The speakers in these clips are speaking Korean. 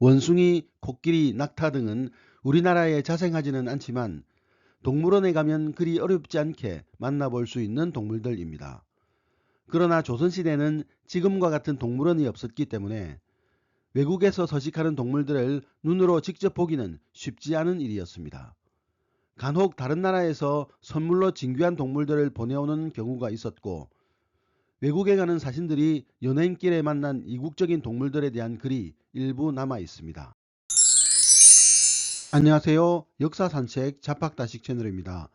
원숭이, 코끼리, 낙타 등은 우리나라에 자생하지는 않지만 동물원에 가면 그리 어렵지 않게 만나볼 수 있는 동물들입니다. 그러나 조선시대는 지금과 같은 동물원이 없었기 때문에 외국에서 서식하는 동물들을 눈으로 직접 보기는 쉽지 않은 일이었습니다. 간혹 다른 나라에서 선물로 진귀한 동물들을 보내오는 경우가 있었고, 외국에 가는 사신들이 연행길에 만난 이국적인 동물들에 대한 글이 일부 남아 있습니다. 안녕하세요. 역사산책 잡학다식 채널입니다.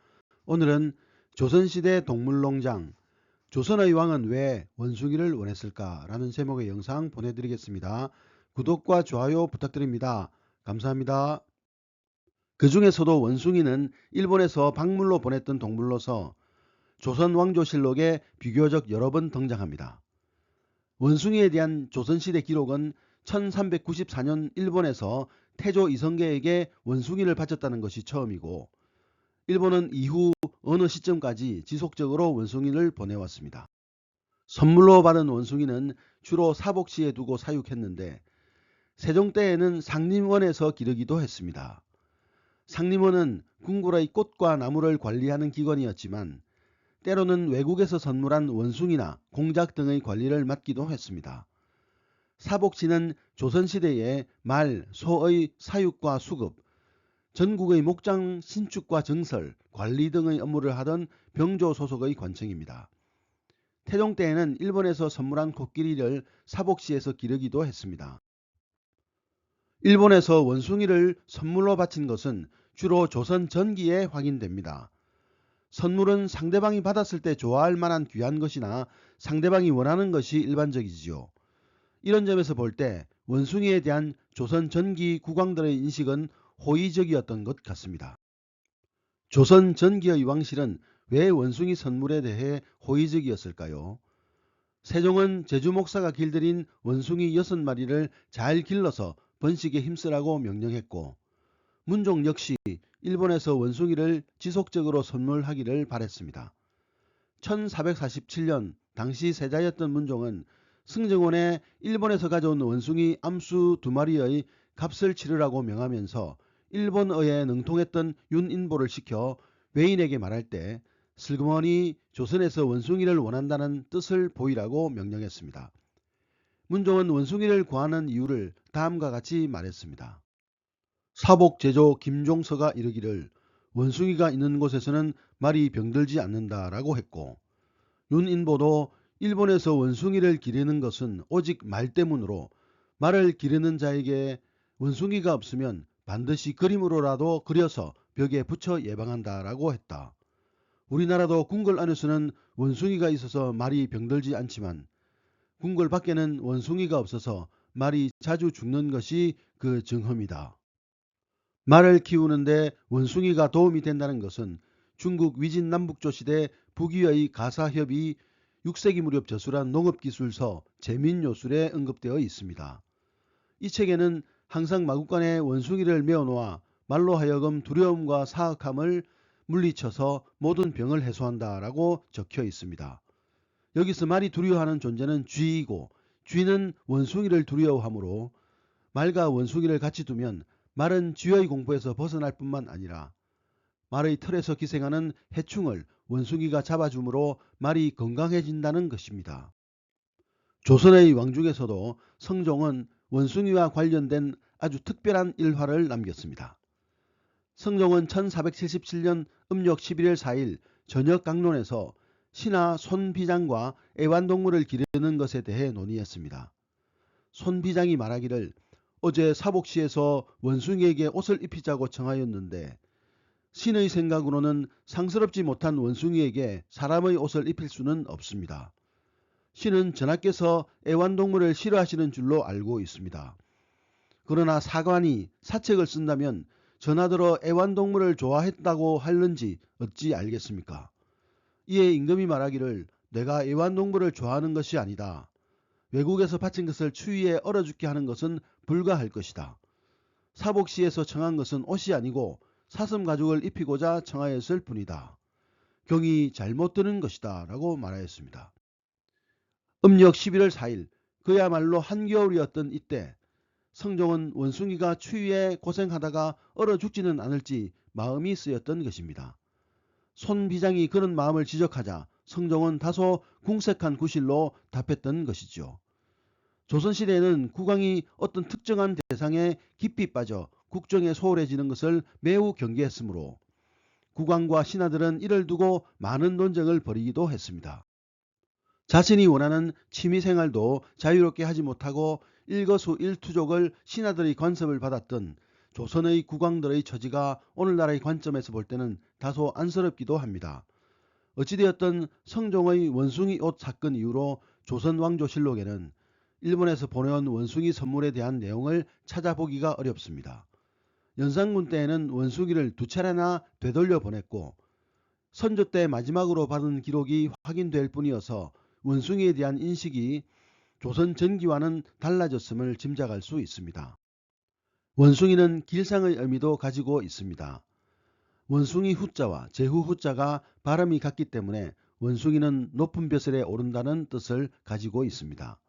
오늘은 조선시대 동물농장, 조선의 왕은 왜 원숭이를 원했을까? 라는 제목의 영상 보내드리겠습니다. 구독과 좋아요 부탁드립니다. 감사합니다. 그 중에서도 원숭이는 일본에서 박물로 보냈던 동물로서 조선왕조실록에 비교적 여러 번 등장합니다. 원숭이에 대한 조선시대 기록은 1394년 일본에서 태조 이성계에게 원숭이를 바쳤다는 것이 처음이고, 일본은 이후 어느 시점까지 지속적으로 원숭이를 보내왔습니다. 선물로 받은 원숭이는 주로 사복시에 두고 사육했는데, 세종 때에는 상림원에서 기르기도 했습니다. 상림원은 궁궐의 꽃과 나무를 관리하는 기관이었지만 때로는 외국에서 선물한 원숭이나 공작 등의 관리를 맡기도 했습니다. 사복시는 조선시대에 말, 소의 사육과 수급, 전국의 목장 신축과 정설, 관리 등의 업무를 하던 병조 소속의 관청입니다. 태종 때에는 일본에서 선물한 코끼리를 사복시에서 기르기도 했습니다. 일본에서 원숭이를 선물로 바친 것은 주로 조선 전기에 확인됩니다. 선물은 상대방이 받았을 때 좋아할 만한 귀한 것이나 상대방이 원하는 것이 일반적이지요. 이런 점에서 볼 때 원숭이에 대한 조선 전기 국왕들의 인식은 호의적이었던 것 같습니다. 조선 전기의 왕실은 왜 원숭이 선물에 대해 호의적이었을까요? 세종은 제주 목사가 길들인 원숭이 6마리를 잘 길러서 번식에 힘쓰라고 명령했고, 문종 역시 일본에서 원숭이를 지속적으로 선물하기를 바랬습니다. 1447년 당시 세자였던 문종은 승정원에 일본에서 가져온 원숭이 암수 2마리의 값을 치르라고 명하면서 일본어에 능통했던 윤인보를 시켜 외인에게 말할 때 슬그머니 조선에서 원숭이를 원한다는 뜻을 보이라고 명령했습니다. 문종은 원숭이를 구하는 이유를 다음과 같이 말했습니다. 사복제조 김종서가 이르기를 원숭이가 있는 곳에서는 말이 병들지 않는다라고 했고, 윤인보도 일본에서 원숭이를 기르는 것은 오직 말 때문으로 말을 기르는 자에게 원숭이가 없으면 반드시 그림으로라도 그려서 벽에 붙여 예방한다라고 했다. 우리나라도 궁궐 안에서는 원숭이가 있어서 말이 병들지 않지만 궁궐 밖에는 원숭이가 없어서 말이 자주 죽는 것이 그 증험이다. 말을 키우는데 원숭이가 도움이 된다는 것은 중국 위진남북조 시대 북위의 가사협이 6세기 무렵 저술한 농업기술서 제민요술에 언급되어 있습니다. 이 책에는 항상 마구간에 원숭이를 메어놓아 말로 하여금 두려움과 사악함을 물리쳐서 모든 병을 해소한다라고 적혀 있습니다. 여기서 말이 두려워하는 존재는 쥐이고, 쥐는 원숭이를 두려워하므로 말과 원숭이를 같이 두면 말은 쥐의 공포에서 벗어날 뿐만 아니라 말의 털에서 기생하는 해충을 원숭이가 잡아주므로 말이 건강해진다는 것입니다. 조선의 왕 중에서도 성종은 원숭이와 관련된 아주 특별한 일화를 남겼습니다. 성종은 1477년 음력 11월 4일 저녁 강론에서 신하 손비장과 애완동물을 기르는 것에 대해 논의했습니다. 손비장이 말하기를 어제 사복시에서 원숭이에게 옷을 입히자고 청하였는데 신의 생각으로는 상스럽지 못한 원숭이에게 사람의 옷을 입힐 수는 없습니다. 신은 전하께서 애완동물을 싫어하시는 줄로 알고 있습니다. 그러나 사관이 사책을 쓴다면 전하들어 애완동물을 좋아했다고 할는지 어찌 알겠습니까? 이에 임금이 말하기를 내가 애완동물을 좋아하는 것이 아니다. 외국에서 바친 것을 추위에 얼어 죽게 하는 것은 불가할 것이다. 사복시에서 청한 것은 옷이 아니고 사슴 가죽을 입히고자 청하였을 뿐이다. 경이 잘못 드는 것이다 라고 말하였습니다. 음력 11월 4일 그야말로 한겨울이었던 이때 성종은 원숭이가 추위에 고생하다가 얼어 죽지는 않을지 마음이 쓰였던 것입니다. 손비장이 그런 마음을 지적하자 성종은 다소 궁색한 구실로 답했던 것이죠. 조선시대에는 국왕이 어떤 특정한 대상에 깊이 빠져 국정에 소홀해지는 것을 매우 경계했으므로 국왕과 신하들은 이를 두고 많은 논쟁을 벌이기도 했습니다. 자신이 원하는 취미생활도 자유롭게 하지 못하고 일거수일투족을 신하들의 간섭을 받았던 조선의 국왕들의 처지가 오늘날의 관점에서 볼 때는 다소 안쓰럽기도 합니다. 어찌되었든 성종의 원숭이 옷 사건 이후로 조선왕조실록에는 일본에서 보내온 원숭이 선물에 대한 내용을 찾아보기가 어렵습니다. 연산군 때에는 원숭이를 2차례나 되돌려 보냈고 선조 때 마지막으로 받은 기록이 확인될 뿐이어서 원숭이에 대한 인식이 조선 전기와는 달라졌음을 짐작할 수 있습니다. 원숭이는 길상의 의미도 가지고 있습니다. 원숭이 후자와 제후 후자가 발음이 같기 때문에 원숭이는 높은 벼슬에 오른다는 뜻을 가지고 있습니다.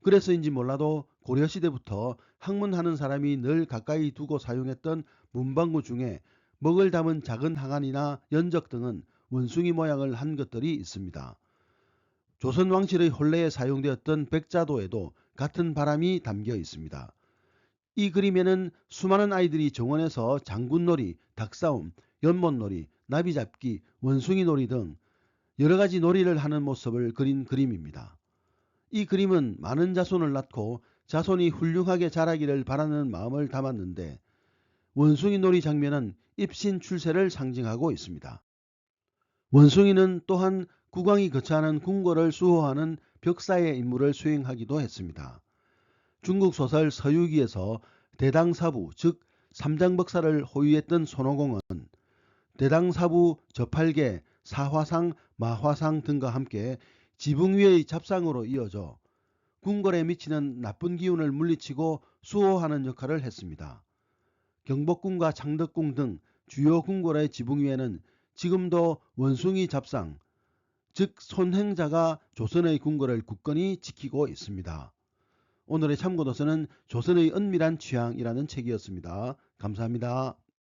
그래서인지 몰라도 고려시대부터 학문하는 사람이 늘 가까이 두고 사용했던 문방구 중에 먹을 담은 작은 항아리나 연적 등은 원숭이 모양을 한 것들이 있습니다. 조선 왕실의 혼례에 사용되었던 백자도에도 같은 바람이 담겨 있습니다. 이 그림에는 수많은 아이들이 정원에서 장군놀이, 닭싸움, 연못놀이, 나비잡기, 원숭이놀이 등 여러가지 놀이를 하는 모습을 그린 그림입니다. 이 그림은 많은 자손을 낳고 자손이 훌륭하게 자라기를 바라는 마음을 담았는데 원숭이놀이 장면은 입신 출세를 상징하고 있습니다. 원숭이는 또한 국왕이 거처하는 궁궐을 수호하는 벽사의 임무를 수행하기도 했습니다. 중국 소설 서유기에서 대당사부 즉 삼장법사를 호위했던 손오공은 대당사부 저팔계, 사화상, 마화상 등과 함께 지붕 위의 잡상으로 이어져 궁궐에 미치는 나쁜 기운을 물리치고 수호하는 역할을 했습니다. 경복궁과 창덕궁 등 주요 궁궐의 지붕 위에는 지금도 원숭이 잡상, 즉 손행자가 조선의 궁궐을 굳건히 지키고 있습니다. 오늘의 참고도서는 조선의 은밀한 취향이라는 책이었습니다. 감사합니다.